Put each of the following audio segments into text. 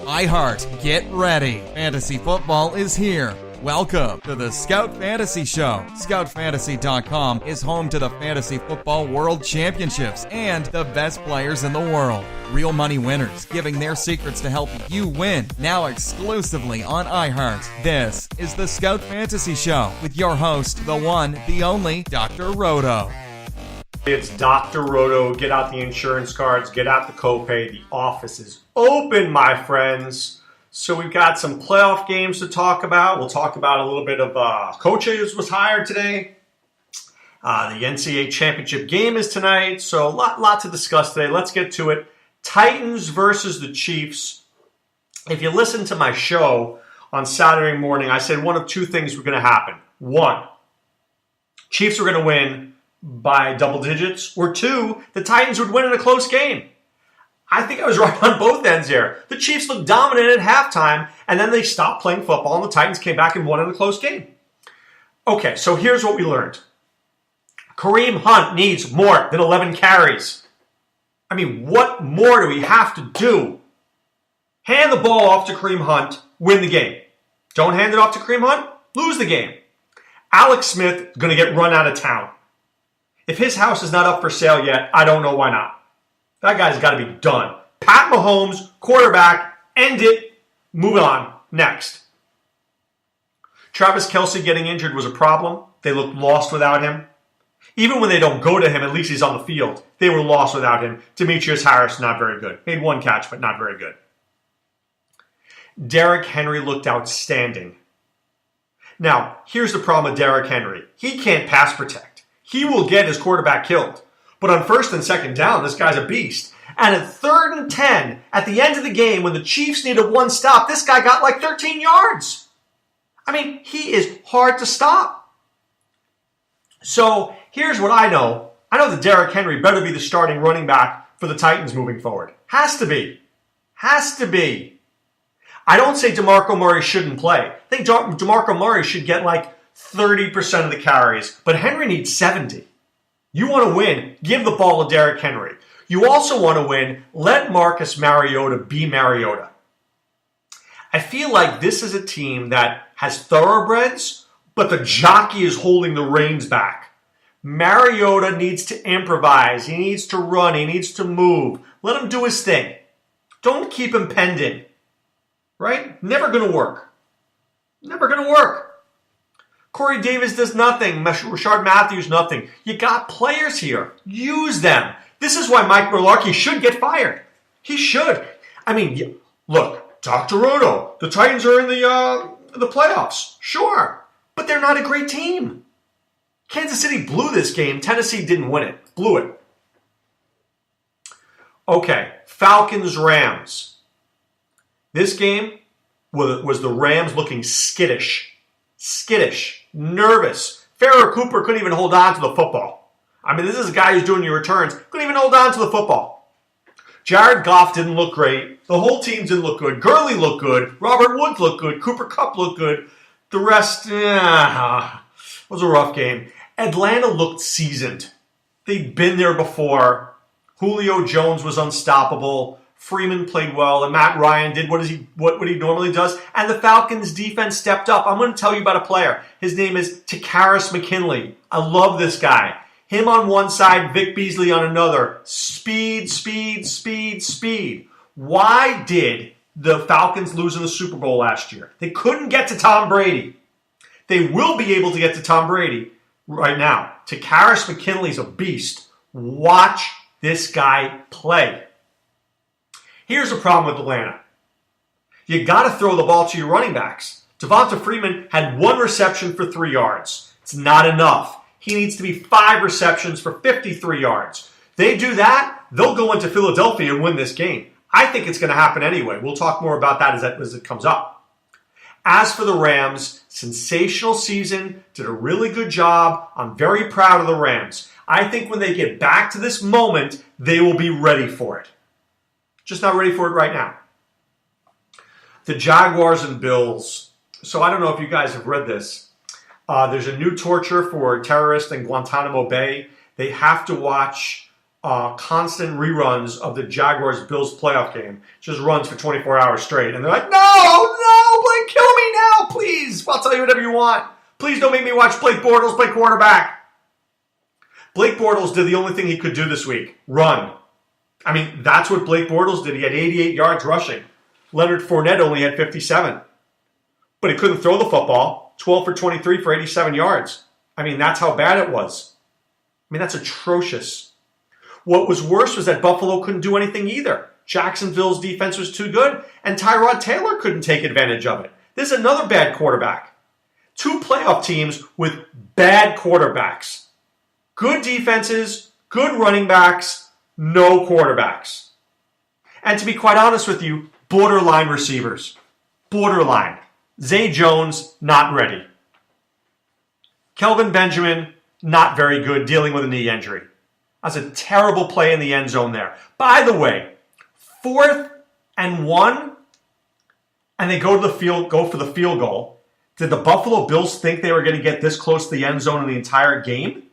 iHeart, get ready. Fantasy football is here. Welcome to the Scout Fantasy Show. ScoutFantasy.com is home to the Fantasy Football World Championships and the best players in the world. Real money winners giving their secrets to help you win. Now exclusively on iHeart. This is the Scout Fantasy Show with your host, the one, the only, Dr. Roto. It's Dr. Roto. Get out the insurance cards. Get out the copay. The office is open, my friends. So we've got some playoff games to talk about. We'll talk about a little bit of coaches was hired today. The NCAA championship game is tonight. So a lot to discuss today. Let's get to it. Titans versus the Chiefs. If you listen to my show on Saturday morning, I said one of two things were going to happen. One, Chiefs were going to win by double digits, or two, the Titans would win in a close game. I think I was right on both ends here. The Chiefs looked dominant at halftime, and then they stopped playing football, and the Titans came back and won in a close game. Okay, so here's what we learned. Kareem Hunt needs more than 11 carries. I mean, what more do we have to do? Hand the ball off to Kareem Hunt, win the game. Don't hand it off to Kareem Hunt, lose the game. Alex Smith is going to get run out of town. If his house is not up for sale yet, I don't know why not. That guy's got to be done. Pat Mahomes, quarterback, end it, move on, next. Travis Kelce getting injured was a problem. They looked lost without him. Even when they don't go to him, at least he's on the field. They were lost without him. Demetrius Harris, not very good. Made one catch, but not very good. Derrick Henry looked outstanding. Now, here's the problem with Derrick Henry. He can't pass protect. He will get his quarterback killed. But on first and second down, this guy's a beast. And at 3rd and 10, at the end of the game, when the Chiefs needed one stop, this guy got like 13 yards. I mean, he is hard to stop. So here's what I know. I know that Derrick Henry better be the starting running back for the Titans moving forward. Has to be. Has to be. I don't say DeMarco Murray shouldn't play. I think DeMarco Murray should get like 30% of the carries, but Henry needs 70. You want to win, give the ball to Derrick Henry. You also want to win, let Marcus Mariota be Mariota. I feel like this is a team that has thoroughbreds, but the jockey is holding the reins back. Mariota needs to improvise. He needs to run. He needs to move. Let him do his thing. Don't keep him penned in. Right? Never going to work. Never going to work. Corey Davis does nothing. Rashard Matthews, nothing. You got players here. Use them. This is why Mike Mularkey should get fired. He should. I mean, look, Dr. Roto, the Titans are in the playoffs. Sure. But they're not a great team. Kansas City blew this game. Tennessee didn't win it. Blew it. Okay, Falcons-Rams. This game was the Rams looking skittish. Skittish, nervous. Farrah Cooper couldn't even hold on to the football. I mean, this is a guy who's doing your returns. Couldn't even hold on to the football. Jared Goff didn't look great. The whole team didn't look good. Gurley looked good. Robert Woods looked good. Cooper Kupp looked good. The rest, was a rough game. Atlanta looked seasoned. They'd been there before. Julio Jones was unstoppable. Freeman played well, and Matt Ryan did what he normally does, and the Falcons' defense stepped up. I'm going to tell you about a player. His name is Takaris McKinley. I love this guy. Him on one side, Vic Beasley on another. Speed, speed, speed, speed. Why did the Falcons lose in the Super Bowl last year? They couldn't get to Tom Brady. They will be able to get to Tom Brady right now. Takaris McKinley's a beast. Watch this guy play. Here's the problem with Atlanta. You got to throw the ball to your running backs. Devonta Freeman had 1 reception for 3 yards. It's not enough. He needs to be 5 receptions for 53 yards. They do that, they'll go into Philadelphia and win this game. I think it's going to happen anyway. We'll talk more about that as it comes up. As for the Rams, sensational season, did a really good job. I'm very proud of the Rams. I think when they get back to this moment, they will be ready for it. Just not ready for it right now. The Jaguars and Bills. So I don't know if you guys have read this. There's a new torture for terrorists in Guantanamo Bay. They have to watch constant reruns of the Jaguars-Bills playoff game. Just runs for 24 hours straight. And they're like, no, Blake, kill me now, please. I'll tell you whatever you want. Please don't make me watch Blake Bortles play quarterback. Blake Bortles did the only thing he could do this week. Run. I mean, that's what Blake Bortles did. He had 88 yards rushing. Leonard Fournette only had 57. But he couldn't throw the football. 12 for 23 for 87 yards. I mean, that's how bad it was. I mean, that's atrocious. What was worse was that Buffalo couldn't do anything either. Jacksonville's defense was too good, and Tyrod Taylor couldn't take advantage of it. This is another bad quarterback. 2 playoff teams with bad quarterbacks. Good defenses, good running backs, no quarterbacks. And to be quite honest with you, borderline receivers. Borderline. Zay Jones, not ready. Kelvin Benjamin, not very good, dealing with a knee injury. That's a terrible play in the end zone there. By the way, 4th and 1, and they go for the field goal. Did the Buffalo Bills think they were going to get this close to the end zone in the entire game?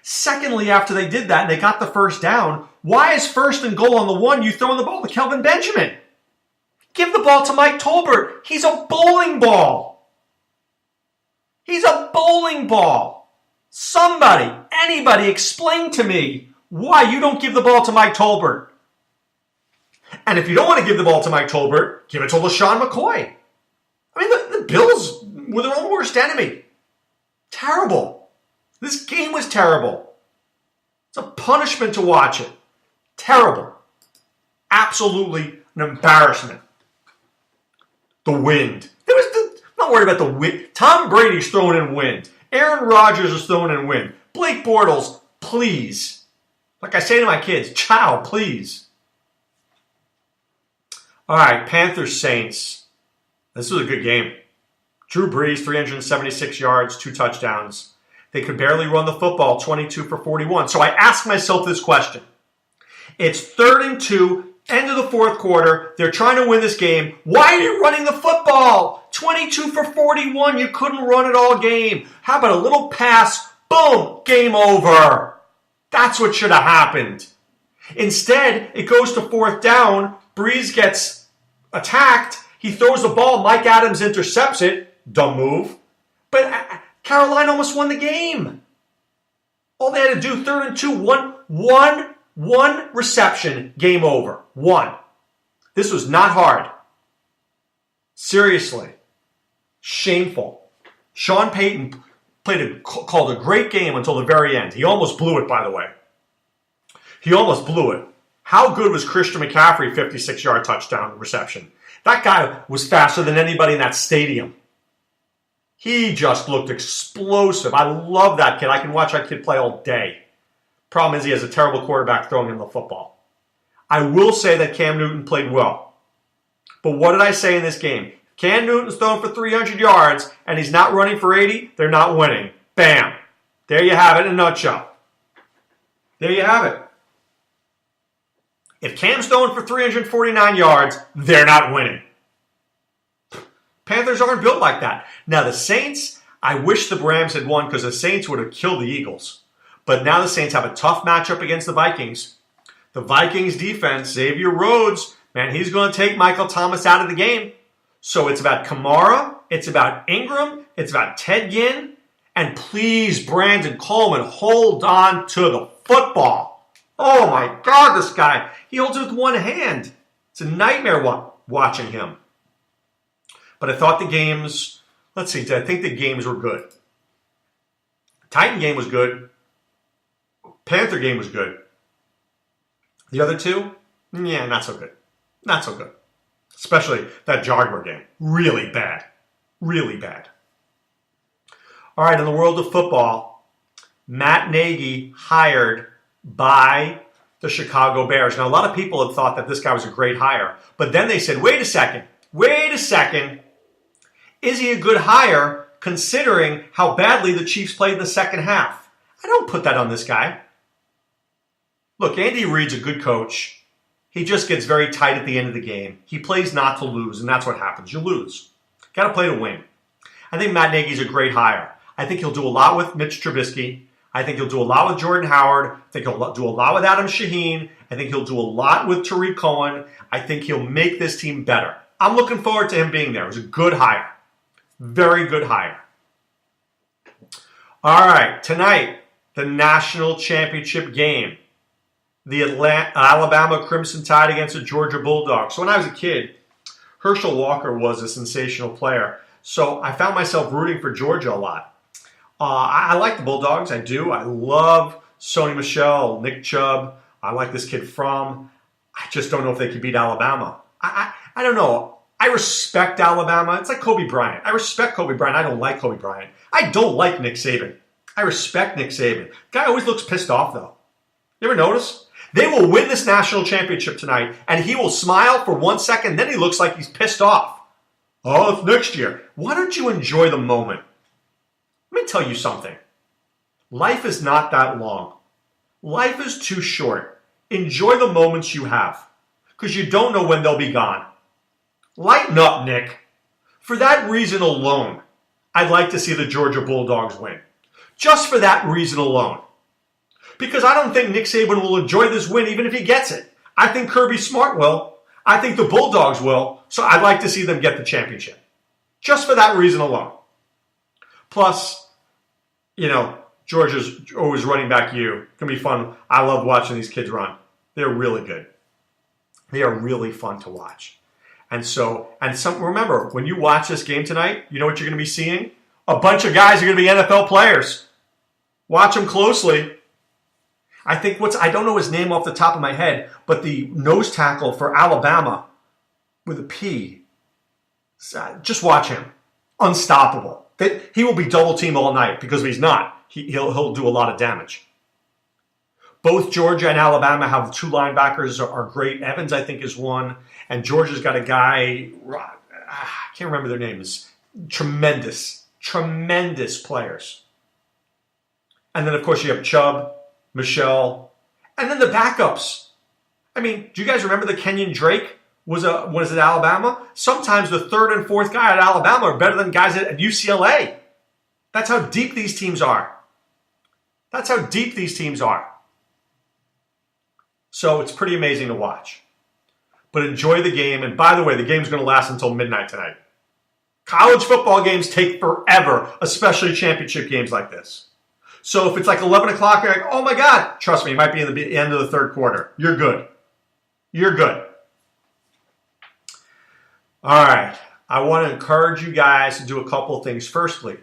Secondly, after they did that and they got the first down, why is 1st and goal on the 1 you throwing the ball to Kelvin Benjamin? Give the ball to Mike Tolbert. He's a bowling ball. He's a bowling ball. Somebody, anybody, explain to me why you don't give the ball to Mike Tolbert. And if you don't want to give the ball to Mike Tolbert, give it to LaShawn McCoy. I mean, the Bills were their own worst enemy. Terrible. This game was terrible. It's a punishment to watch it. Terrible. Absolutely an embarrassment. The wind. I'm not worried about the wind. Tom Brady's throwing in wind. Aaron Rodgers is throwing in wind. Blake Bortles, please. Like I say to my kids, ciao, please. All right, Panthers Saints. This was a good game. Drew Brees, 376 yards, 2 touchdowns. They could barely run the football, 22 for 41. So I ask myself this question. It's 3rd and 2, end of the 4th quarter. They're trying to win this game. Why are you running the football? 22 for 41. You couldn't run it all game. How about a little pass? Boom, game over. That's what should have happened. Instead, it goes to 4th down. Brees gets attacked. He throws the ball. Mike Adams intercepts it. Dumb move. But Carolina almost won the game. All they had to do, 3rd and 2, one reception, game over. 1. This was not hard. Seriously. Shameful. Sean Payton called a great game until the very end. He almost blew it, by the way. He almost blew it. How good was Christian McCaffrey, 56-yard touchdown reception? That guy was faster than anybody in that stadium. He just looked explosive. I love that kid. I can watch that kid play all day. Problem is he has a terrible quarterback throwing him the football. I will say that Cam Newton played well. But what did I say in this game? Cam Newton's throwing for 300 yards and he's not running for 80, they're not winning. Bam. There you have it in a nutshell. There you have it. If Cam's throwing for 349 yards, they're not winning. Panthers aren't built like that. Now the Saints, I wish the Rams had won because the Saints would have killed the Eagles. But now the Saints have a tough matchup against the Vikings. The Vikings defense, Xavier Rhodes, man, he's going to take Michael Thomas out of the game. So it's about Kamara, it's about Ingram, it's about Ted Ginn, and please, Brandon Coleman, hold on to the football. Oh my God, this guy, he holds it with one hand. It's a nightmare watching him. But I thought the games, I think the games were good. Titan game was good. Panther game was good. The other two, yeah, not so good. Not so good. Especially that Jaguar game. Really bad. Really bad. All right, in the world of football, Matt Nagy hired by the Chicago Bears. Now, a lot of people had thought that this guy was a great hire. But then they said, wait a second. Is he a good hire considering how badly the Chiefs played in the second half? I don't put that on this guy. Look, Andy Reid's a good coach. He just gets very tight at the end of the game. He plays not to lose, and that's what happens. You lose. Got to play to win. I think Matt Nagy's a great hire. I think he'll do a lot with Mitch Trubisky. I think he'll do a lot with Jordan Howard. I think he'll do a lot with Adam Shaheen. I think he'll do a lot with Tariq Cohen. I think he'll make this team better. I'm looking forward to him being there. It was a good hire. Very good hire. All right, tonight, the national championship game. The Alabama Crimson Tide against the Georgia Bulldogs. So when I was a kid, Herschel Walker was a sensational player. So I found myself rooting for Georgia a lot. I like the Bulldogs. I do. I love Sony Michel, Nick Chubb. I like this kid Fromm. I just don't know if they can beat Alabama. I don't know. I respect Alabama. It's like Kobe Bryant. I respect Kobe Bryant. I don't like Kobe Bryant. I don't like Nick Saban. I respect Nick Saban. Guy always looks pissed off, though. You ever notice? They will win this national championship tonight, and he will smile for 1 second, then he looks like he's pissed off. Oh, it's next year. Why don't you enjoy the moment? Let me tell you something. Life is not that long. Life is too short. Enjoy the moments you have, because you don't know when they'll be gone. Lighten up, Nick. For that reason alone, I'd like to see the Georgia Bulldogs win. Just for that reason alone. Because I don't think Nick Saban will enjoy this win even if he gets it. I think Kirby Smart will. I think the Bulldogs will. So I'd like to see them get the championship. Just for that reason alone. Plus, Georgia's always running back you. It's going to be fun. I love watching these kids run. They're really good. They are really fun to watch. Remember, when you watch this game tonight, you know what you're going to be seeing? A bunch of guys are going to be NFL players. Watch them closely. I think I don't know his name off the top of my head, but the nose tackle for Alabama with a P. Just watch him. Unstoppable. He will be double teamed all night because if he's not, he'll do a lot of damage. Both Georgia and Alabama have two linebackers are great. Evans, I think, is one. And Georgia's got a guy, I can't remember their names. Tremendous players. And then, of course, you have Chubb, Michelle, and then the backups. I mean, do you guys remember the Kenyon Drake was at Alabama? Sometimes the third and fourth guy at Alabama are better than guys at UCLA. That's how deep these teams are. So it's pretty amazing to watch. But enjoy the game. And by the way, the game's going to last until midnight tonight. College football games take forever, especially championship games like this. So if it's like 11 o'clock, you're like, oh my God, trust me, it might be in the end of the third quarter. You're good. All right. I want to encourage you guys to do a couple of things. Firstly,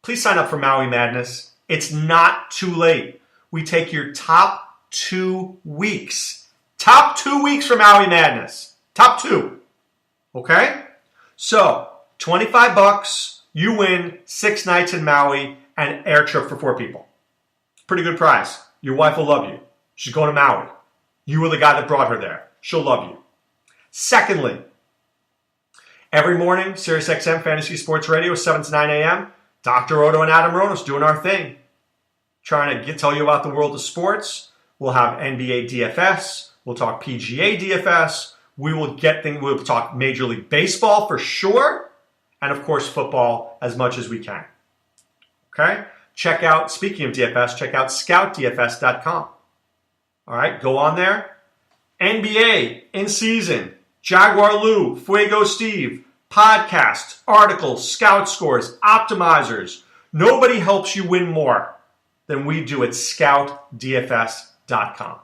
please sign up for Maui Madness. It's not too late. We take your top 2 weeks. Top 2 weeks for Maui Madness. Top 2. Okay? So, $25, you win 6 nights in Maui and air trip for 4 people. Pretty good prize. Your wife will love you. She's going to Maui. You were the guy that brought her there. She'll love you. Secondly, every morning, SiriusXM Fantasy Sports Radio, 7 to 9 a.m., Dr. Roto and Adam Ronos doing our thing. Trying to tell you about the world of sports. We'll have NBA DFS. We'll talk PGA DFS. We'll talk Major League Baseball for sure. And, of course, football as much as we can. Okay? Speaking of DFS, check out scoutdfs.com. All right, go on there. NBA, in season, Jaguar Lou, Fuego Steve, podcasts, articles, scout scores, optimizers. Nobody helps you win more than we do at scoutdfs.com.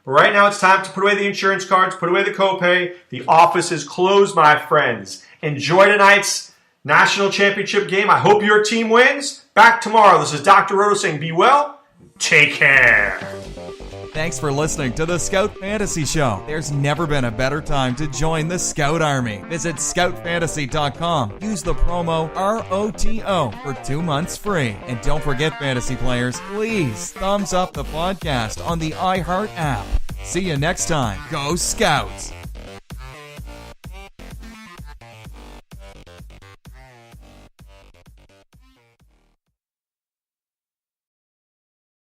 But right now it's time to put away the insurance cards, put away the copay. The office is closed, my friends. Enjoy tonight's national championship game. I hope your team wins. Back tomorrow. This is Dr. Roto saying be well. Take care. Thanks for listening to the Scout Fantasy Show. There's never been a better time to join the Scout Army. Visit scoutfantasy.com. Use the promo ROTO for 2 months free. And don't forget, fantasy players, please thumbs up the podcast on the iHeart app. See you next time. Go Scouts!